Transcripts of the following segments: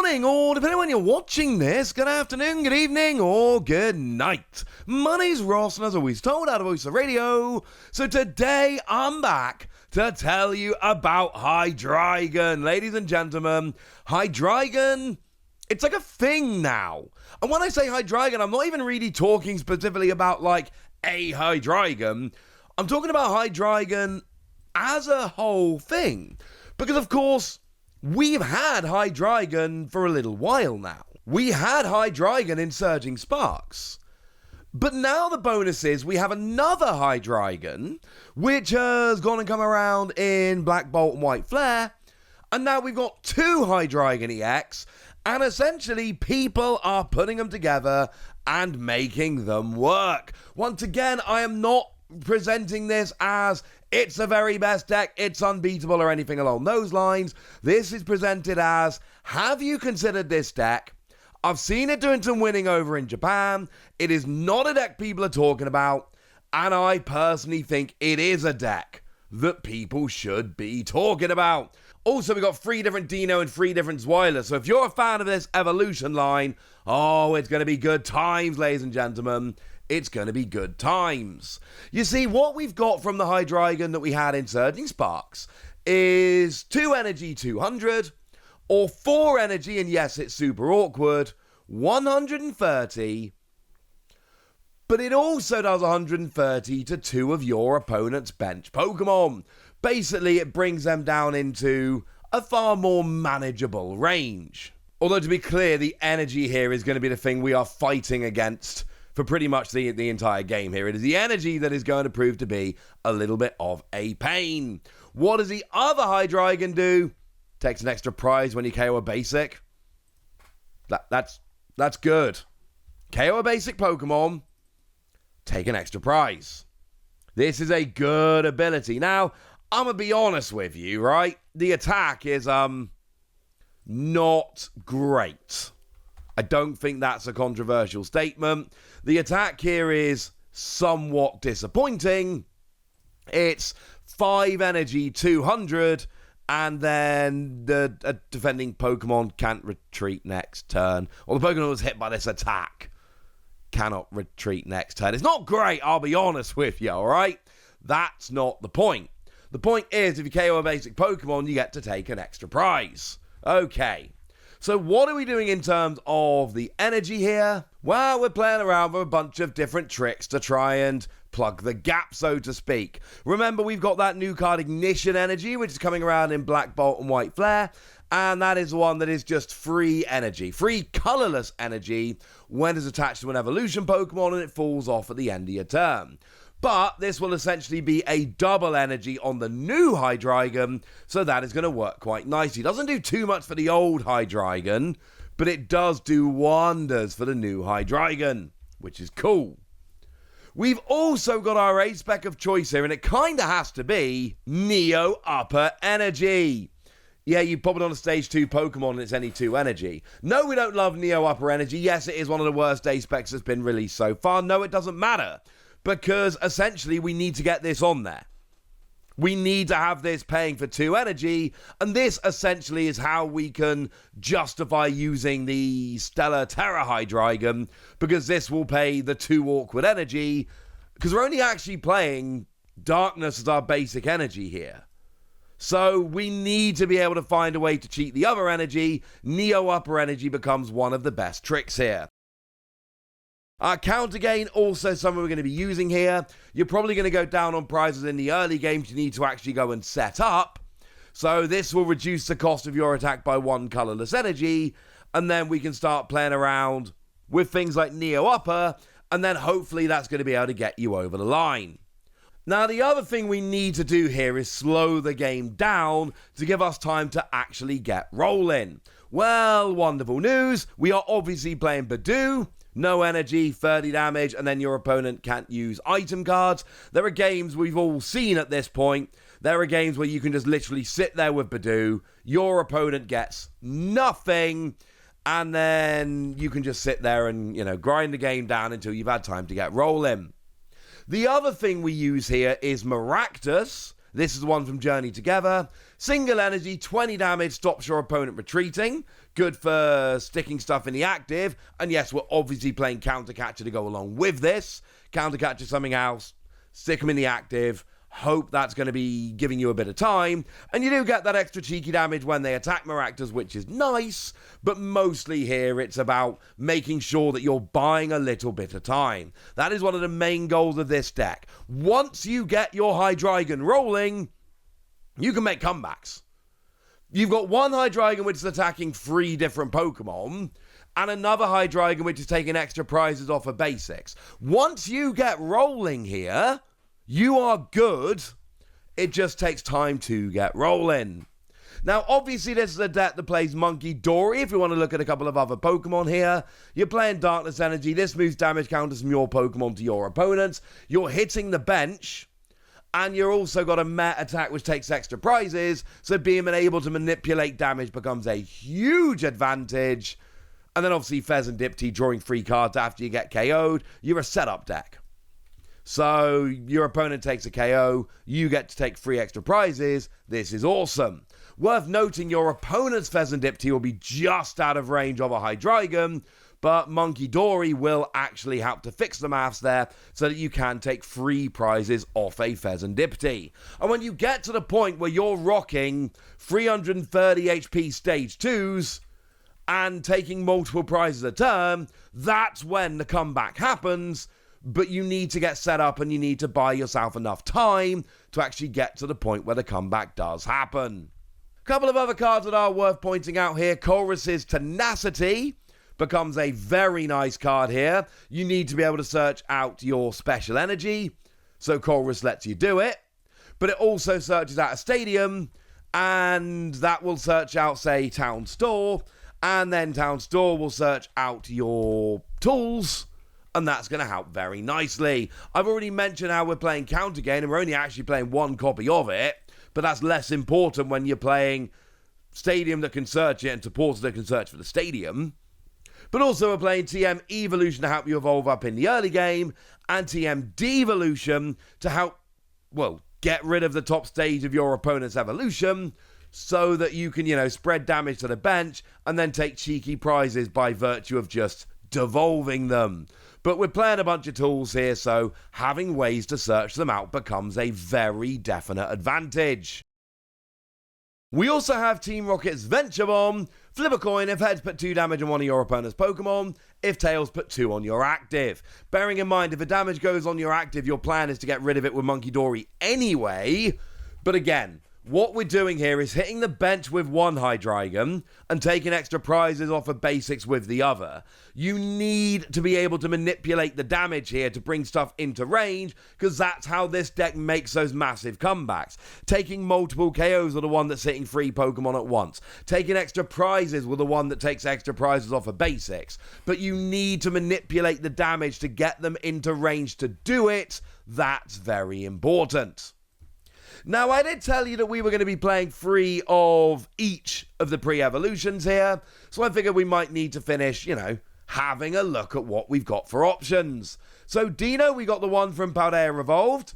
morning, or depending on when you're watching this, good afternoon, good evening, or good night. My name's Ross, and as always told, out of Voice of Radio. So today I'm back to tell you about Hydreigon. Ladies and gentlemen, Hydreigon, it's like a thing now. And when I say Hydreigon, I'm not even really talking specifically about like a Hydreigon. I'm talking about Hydreigon as a whole thing. Because of course, we've had Hydreigon for a little while now. We had Hydreigon in Surging Sparks. But now the bonus is we have another Hydreigon, which has gone and come around in Black Bolt and White Flare. And now we've got two Hydreigon EX, and essentially people are putting them together and making them work. Once again, I am not presenting this as it's the very best deck, it's unbeatable, or anything along those lines. This is presented as, have you considered this deck? I've seen it doing some winning over in Japan. It is not a deck people are talking about, and I personally think it is a deck that people should be talking about. Also, we've got 3 different Dino and 3 different Zweilers, so if you're a fan of this evolution line, oh, it's going to be good times, ladies and gentlemen. It's going to be good times. You see, what we've got from the Hydreigon that we had in Surging Sparks is 2 energy 200, or 4 energy, and yes, it's super awkward, 130, but it also does 130 to 2 of your opponent's bench Pokemon. Basically, it brings them down into a far more manageable range. Although, to be clear, the energy here is going to be the thing we are fighting against for pretty much the entire game here. It is the energy that is going to prove to be a little bit of a pain. What does the other Hydreigon do? Takes an extra prize when you KO a basic. That's good. KO a basic Pokemon, take an extra prize. This is a good ability. Now, I'm going to be honest with you, right? The attack is not great. I don't think that's a controversial statement. The attack here is somewhat disappointing. It's 5 energy 200, and then the defending Pokemon can't retreat next turn. Or the Pokemon that was hit by this attack cannot retreat next turn. It's not great, I'll be honest with you, alright? That's not the point. The point is, if you KO a basic Pokemon, you get to take an extra prize. Okay. So what are we doing in terms of the energy here? Well, we're playing around with a bunch of different tricks to try and plug the gap, so to speak. Remember, we've got that new card Ignition Energy, which is coming around in Black Bolt and White Flare, and that is the one that is just free energy, free colorless energy when it's attached to an evolution Pokemon and it falls off at the end of your turn. But this will essentially be a double energy on the new Hydreigon, so that is going to work quite nicely. It doesn't do too much for the old Hydreigon, but it does do wonders for the new Hydreigon, which is cool. We've also got our A-Spec of choice here, and it kind of has to be Neo Upper Energy. Yeah, you pop it on a Stage 2 Pokemon and it's only 2 energy. No, we don't love Neo Upper Energy. Yes, it is one of the worst A-Specs that's been released so far. No, it doesn't matter. Because essentially we need to get this on there. We need to have this paying for 2 energy, and this essentially is how we can justify using the Stellar Terra Hydreigon, because this will pay the 2 awkward energy, because we're only actually playing Darkness as our basic energy here. So we need to be able to find a way to cheat the other energy. Neo Upper Energy becomes one of the best tricks here. Our counter gain, also something we're going to be using here. You're probably going to go down on prizes in the early games you need to actually go and set up. So this will reduce the cost of your attack by 1 colorless energy. And then we can start playing around with things like Neo Upper. And then hopefully that's going to be able to get you over the line. Now, the other thing we need to do here is slow the game down to give us time to actually get rolling. Well, wonderful news. We are obviously playing Badoo. No energy, 30 damage, and then your opponent can't use item cards. There are games we've all seen at this point. There are games where you can just literally sit there with Badoo. Your opponent gets nothing, and then you can just sit there and, grind the game down until you've had time to get rolling. The other thing we use here is Maractus. This is the one from Journey Together. Single energy, 20 damage, stops your opponent retreating. Good for sticking stuff in the active. And yes, we're obviously playing Countercatcher to go along with this. Countercatcher something else, stick them in the active. Hope that's going to be giving you a bit of time. And you do get that extra cheeky damage when they attack Maractus, which is nice. But mostly here, it's about making sure that you're buying a little bit of time. That is one of the main goals of this deck. Once you get your Hydreigon rolling, you can make comebacks. You've got one Hydreigon which is attacking 3 different Pokemon, and another Hydreigon which is taking extra prizes off of basics. Once you get rolling here, you are good. It just takes time to get rolling. Now, obviously, this is a deck that plays Monkey Dory. If you want to look at a couple of other Pokemon here, you're playing Darkness Energy. This moves damage counters from your Pokemon to your opponents. You're hitting the bench, and you're also got a Met attack which takes extra prizes. So being able to manipulate damage becomes a huge advantage. And then obviously Fez and Dipty drawing 3 cards after you get KO'd. You're a setup deck. So your opponent takes a KO, you get to take 3 extra prizes. This is awesome. Worth noting, your opponent's Pheasant Dipty will be just out of range of a Hydreigon, but Monkey Dory will actually help to fix the maths there so that you can take 3 prizes off a Pheasant Dipty. And when you get to the point where you're rocking 330 HP stage 2s and taking multiple prizes a turn, that's when the comeback happens. But you need to get set up and you need to buy yourself enough time to actually get to the point where the comeback does happen. A couple of other cards that are worth pointing out here. Chorus's Tenacity becomes a very nice card here. You need to be able to search out your special energy, so Chorus lets you do it. But it also searches out a stadium, and that will search out, say, Town Store, and then Town Store will search out your tools, and that's going to help very nicely. I've already mentioned how we're playing Counter Game, and we're only actually playing 1 copy of it, but that's less important when you're playing Stadium that can search it and supporters that can search for the stadium. But also we're playing TM Evolution to help you evolve up in the early game, and TM Devolution to help, well, get rid of the top stage of your opponent's evolution so that you can, spread damage to the bench and then take cheeky prizes by virtue of just devolving them. But we're playing a bunch of tools here, so having ways to search them out becomes a very definite advantage. We also have Team Rocket's Venture Bomb. Flip a coin. If heads, put 2 damage on one of your opponent's Pokemon. If tails, put 2 on your active. Bearing in mind, if a damage goes on your active, your plan is to get rid of it with Monkey Dory anyway. But again, what we're doing here is hitting the bench with one Hydreigon and taking extra prizes off of basics with the other. You need to be able to manipulate the damage here to bring stuff into range, because that's how this deck makes those massive comebacks. Taking multiple KOs with the one that's hitting 3 Pokemon at once. Taking extra prizes with the one that takes extra prizes off of basics. But you need to manipulate the damage to get them into range to do it. That's very important. Now, I did tell you that we were going to be playing 3 of each of the pre-evolutions here, so I figured we might need to finish, having a look at what we've got for options. So, Dino, we got the one from Paldea Revolved.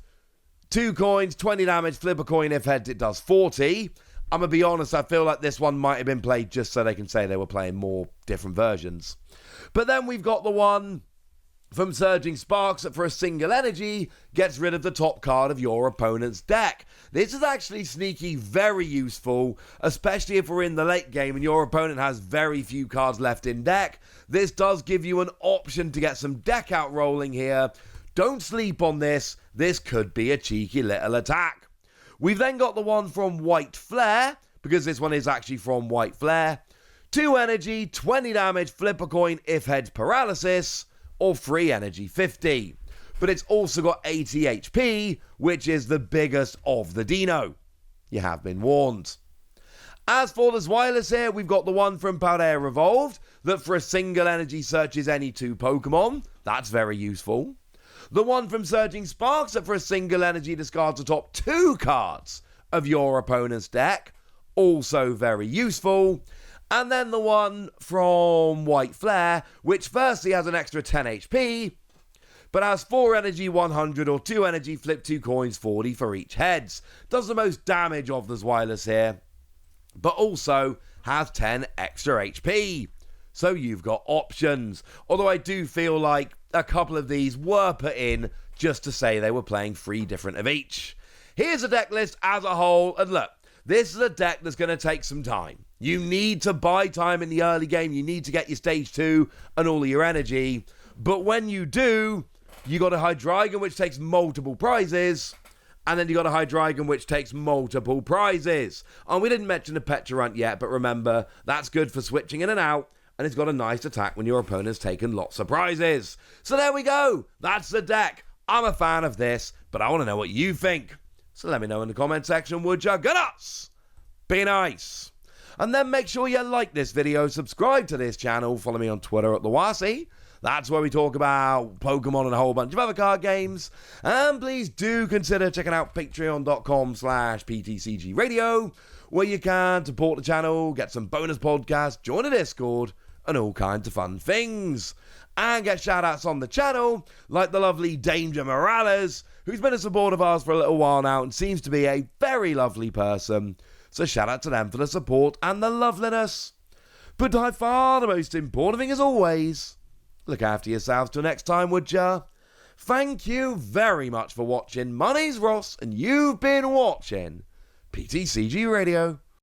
2 coins, 20 damage, flip a coin, if heads it does 40. I'm going to be honest, I feel like this one might have been played just so they can say they were playing more different versions. But then we've got the one from Surging Sparks that for a single energy gets rid of the top card of your opponent's deck. This is actually sneaky, very useful, especially if we're in the late game and your opponent has very few cards left in deck. This does give you an option to get some deck out rolling here. Don't sleep on this. This could be a cheeky little attack. We've then got the one from White Flare, because this one is actually from White Flare. 2 energy, 20 damage, flip a coin, if heads paralysis, or 3 energy 50. But it's also got 80 HP, which is the biggest of the Dino. You have been warned. As for the Zweilous here, we've got the one from Paldea Revolved, that for a single energy searches any 2 Pokemon. That's very useful. The one from Surging Sparks, that for a single energy discards the top 2 cards of your opponent's deck. Also very useful. And then the one from White Flare, which firstly has an extra 10 HP, but has 4 energy 100 or 2 energy flip 2 coins 40 for each heads. Does the most damage of the Zweilous here, but also has 10 extra HP. So you've got options. Although I do feel like a couple of these were put in just to say they were playing 3 different of each. Here's a deck list as a whole, and look, this is a deck that's going to take some time. You need to buy time in the early game, you need to get your stage 2 and all of your energy, but when you do, you got a Hydreigon which takes multiple prizes, and then you got a Hydreigon which takes multiple prizes. And we didn't mention the Petrarunt yet, but remember, that's good for switching in and out, and it's got a nice attack when your opponent's taken lots of prizes. So there we go, that's the deck. I'm a fan of this, but I want to know what you think. So let me know in the comment section, would ya? Good us! Be nice. And then make sure you like this video, subscribe to this channel, follow me on Twitter at @thewasi. That's where we talk about Pokemon and a whole bunch of other card games. And please do consider checking out patreon.com/PTCG Radio, where you can support the channel, get some bonus podcasts, join a Discord, and all kinds of fun things. And get shout-outs on the channel, like the lovely Danger Morales, who's been a supporter of ours for a little while now and seems to be a very lovely person. So shout out to them for the support and the loveliness. But by far the most important thing as always, look after yourselves till next time, would ya? Thank you very much for watching. My name's Ross, and you've been watching PTCG Radio.